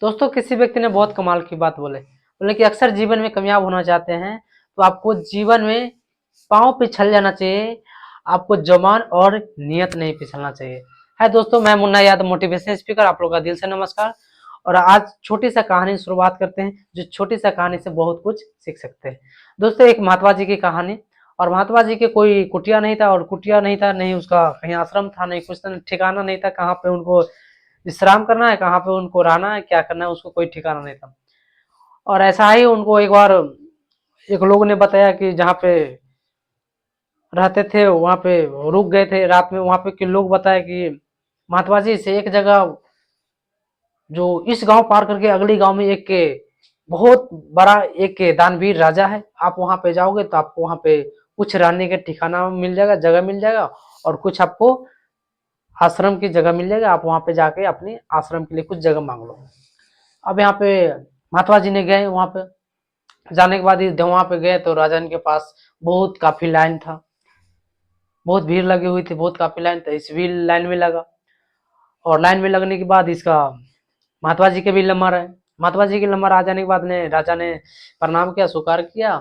दोस्तों किसी व्यक्ति ने बहुत कमाल की बात बोले कि अक्सर जीवन में कामयाब होना चाहते हैं तो आपको जीवन में पाँव पिछल जाना चाहिए। आपको जबान और नियत नहीं फिसलना चाहिए। है दोस्तों, मैं मुन्ना यादव, मोटिवेशन स्पीकर, आप लोग का दिल से नमस्कार। और आज छोटी सा कहानी शुरुआत करते हैं, जो छोटी सा कहानी से बहुत कुछ सीख सकते हैं। दोस्तों, एक महात्मा जी की कहानी। और महात्मा जी के कोई कुटिया नहीं था, और कुटिया नहीं था, नहीं उसका कहीं आश्रम था, नहीं कुछ ठिकाना नहीं था, कहाँ पे उनको विश्राम करना है, कहाँ पे उनको रहना है, क्या करना है, उसको कोई ठिकाना नहीं था। और ऐसा ही उनको एक बार एक लोग ने बताया कि जहाँ पे रहते थे वहां पे रुक गए थे रात में। वहां पे के लोग बताए कि महात्मा जी से एक जगह, जो इस गांव पार करके अगली गांव में एक के बहुत बड़ा एक के दानवीर राजा है, आप वहां पे जाओगे तो आपको वहां पे कुछ रहने के ठिकाना मिल जाएगा, जगह मिल जाएगा, और कुछ आपको आश्रम की जगह मिल जाएगा। आप वहां पे जाके अपने आश्रम के लिए कुछ जगह मांग लो। अब यहाँ पे महात्मा जी ने गए, वहां पे जाने के बाद वहां पे गए तो राजा के पास बहुत काफी लाइन था, बहुत भीड़ लगी हुई थी, बहुत काफी लाइन था। इस भी लाइन में लगा, और लाइन में लगने के बाद इसका महात्मा जी के भी नंबर है। महात्मा जी के नंबर आ जाने के बाद ने राजा ने प्रणाम किया, स्वीकार किया,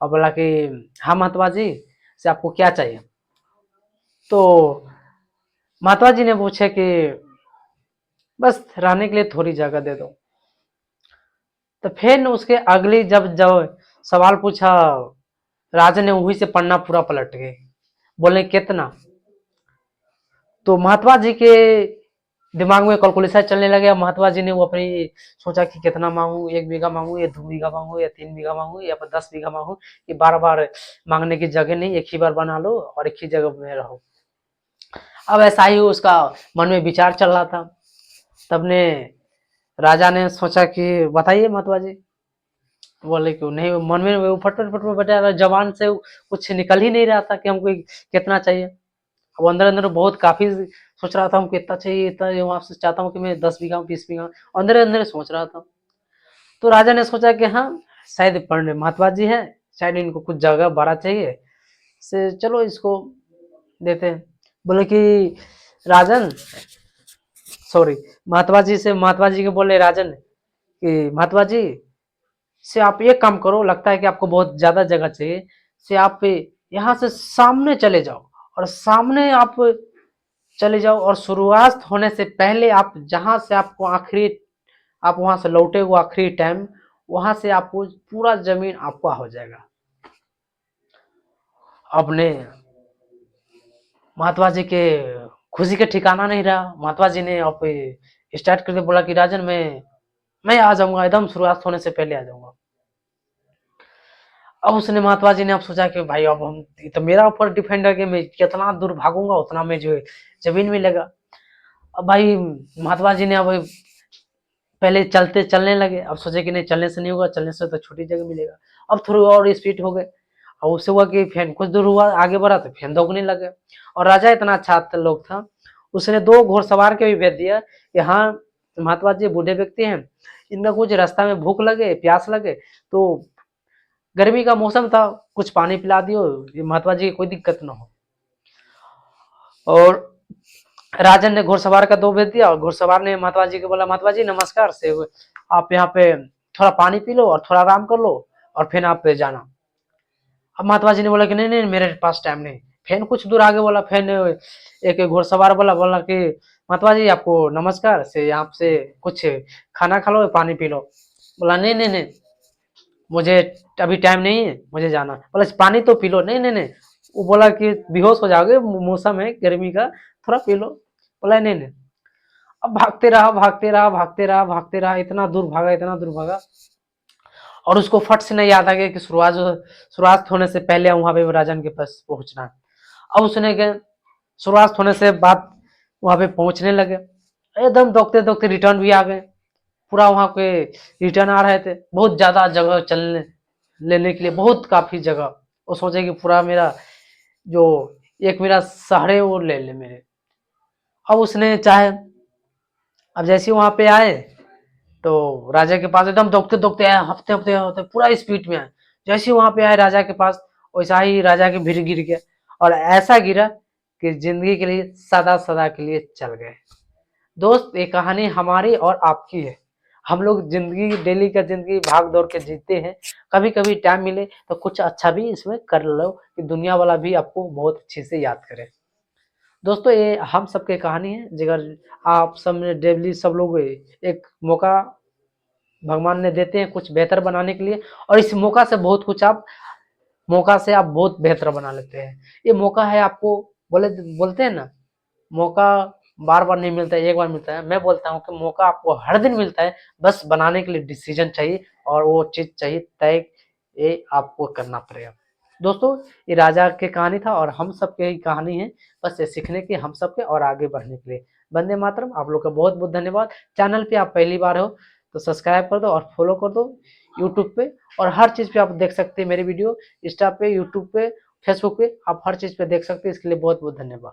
और बोला कि हाँ महात्मा जी, से आपको क्या चाहिए। तो महात्मा जी ने पूछा कि बस रहने के लिए थोड़ी जगह दे दो। तो फिर उसके अगली जब जब सवाल पूछा, राजा ने वहीं से पन्ना पूरा पलट गए, बोले कितना। तो महात्मा जी के दिमाग में कैलकुलेशन चलने लगे। महात्मा जी ने वो अपनी सोचा कि कितना मांगू, 1 बीघा मांगू या 2 बीघा मांगू या 3 बीघा मांगू या 10 बीघा मांगू। ये बार बार मांगने की जगह नहीं, एक ही बार बना लो और एक ही जगह में रहो। अब ऐसा ही उसका मन में विचार चल रहा था। तब ने राजा ने सोचा कि बताइए महात्मा जी। बोले क्यों नहीं, मन में वो फटफट फटफट बटा रहा, जबान से कुछ निकल ही नहीं रहा था कि हमको कितना चाहिए। अब अंदर अंदर बहुत काफी सोच रहा था, हमको इतना चाहिए, इतना वहां से चाहता हूँ कि मैं 10 बीघा 20 बीघा, अंदर अंदर सोच रहा था। तो राजा ने सोचा कि हाँ, शायद पंडित महात्मा जी है, शायद इनको कुछ जगह बड़ा चाहिए, से चलो इसको देते हैं। बोले कि राजन, सॉरी, महात्मा जी से, महात्मा जी के बोले राजन कि महात्मा जी से आप एक काम करो, लगता है कि आपको बहुत ज्यादा जगह चाहिए, से आप यहाँ से सामने चले जाओ, और सामने आप चले जाओ, और शुरुआत होने से पहले आप जहां से आपको आखिरी, आप वहां से लौटे हो आखिरी टाइम, वहां से आपको पूरा जमीन आपका हो जाएगा। अपने महात्मा जी के खुशी के ठिकाना नहीं रहा। महात्मा जी ने अब स्टार्ट करके बोला कि राजन, मैं आ जाऊंगा, एकदम शुरुआत होने से पहले आ जाऊंगा। अब उसने, महात्मा जी ने अब सोचा कि भाई अब हम, ये तो मेरा ऊपर डिपेंड है कि मैं कितना दूर भागूंगा उतना में जो है जमीन मिलेगा। अब भाई महात्मा जी ने अब पहले चलने लगे। अब सोचे कि नहीं, चलने से नहीं होगा, चलने से तो छोटी जगह मिलेगा। अब थोड़ी और स्पीड हो गए, और उससे हुआ कि फैन कुछ दूर हुआ, आगे बढ़ा तो फैन दौड़ने लगे। और राजा इतना अच्छा लोग था, उसने 2 घोड़सवार के भी भेज दिया कि हाँ, महात्मा जी बूढ़े व्यक्ति हैं, इनका कुछ रास्ता में भूख लगे, प्यास लगे, तो गर्मी का मौसम था, कुछ पानी पिला दियो, ये महात्मा जी की कोई दिक्कत ना हो। और राजन ने घुड़सवार का 2 भेज दिया, और घुड़सवार ने महात्मा जी को बोला, महात्मा जी नमस्कार, से आप यहाँ पे थोड़ा पानी पी लो और थोड़ा आराम कर लो, और फिर आप पे जाना। अब महात्मा जी ने बोला कि नहीं नहीं, मेरे पास टाइम नहीं। फिर कुछ दूर आगे बोला, फिर एक घुड़सवार बोला बोला कि महात्मा जी आपको नमस्कार, से यहाँ से कुछ खाना खा लो, पानी पी लो। बोला नहीं नहीं नहीं, मुझे अभी टाइम नहीं है, मुझे जाना। बोला पानी तो पी लो। नहीं नहीं नहीं, वो बोला कि बेहोश हो जाओगे, मौसम है गर्मी का, थोड़ा पी लो। बोला नहीं नहीं। अब भागते रहा भागते रहा भागते रहा भागते रहा, इतना दूर भागा, इतना दूर भागा, और उसको फट से नहीं याद आ गया कि शुरुआत होने से पहले वहां पे राजन के पास पहुंचना है। अब उसने शुरुआत होने से बाद वहां पे पहुंचने लगे, एकदम दौड़ते दौड़ते रिटर्न भी आ गए। पूरा वहां पे रिटर्न आ रहे थे, बहुत ज्यादा जगह चलने लेने के लिए, बहुत काफी जगह। वो सोचे कि पूरा मेरा जो एक मेरा शहर है वो ले ले मेरे। अब उसने चाहे, अब जैसे वहां पे आए तो राजा के पास एकदम दौड़ते दौड़ते आए, हफ्ते हफ्ते हफ्ते पूरा स्पीड में आए। जैसे वहां पे आए राजा के पास, वैसा ही राजा के भीड़ गिर गया, और ऐसा गिरा कि जिंदगी के लिए सदा सदा के लिए चल गए। दोस्त, ये कहानी हमारी और आपकी है। हम लोग जिंदगी डेली का जिंदगी भाग दौड़ के जीते हैं, कभी कभी टाइम मिले तो कुछ अच्छा भी इसमें कर लो कि दुनिया वाला भी आपको बहुत अच्छे से याद करे। दोस्तों ये हम सबके कहानी है, जिगर आप सब में डेली सब लोग एक मौका भगवान ने देते हैं कुछ बेहतर बनाने के लिए, और इस मौका से बहुत कुछ आप मौका से आप बहुत बेहतर बना लेते हैं। ये मौका है आपको, बोलते हैं ना, मौका बार बार नहीं मिलता है, एक बार मिलता है। मैं बोलता हूँ कि मौका आपको हर दिन मिलता है, बस बनाने के लिए डिसीजन चाहिए और वो चीज चाहिए तय, ये आपको करना पड़ेगा। दोस्तों ये राजा की कहानी था और हम सबके ही कहानी है, बस ये सीखने की हम सबके और आगे बढ़ने के लिए। वंदे मातरम। आप लोग का बहुत बहुत धन्यवाद। चैनल पे आप पहली बार हो तो सब्सक्राइब कर दो और फॉलो कर दो यूट्यूब पे, और हर चीज पे आप देख सकते हैं मेरी वीडियो, इंस्टा पे, यूट्यूब पे, फेसबुक पे, आप हर चीज पे देख सकते हैं। इसके लिए बहुत बहुत धन्यवाद।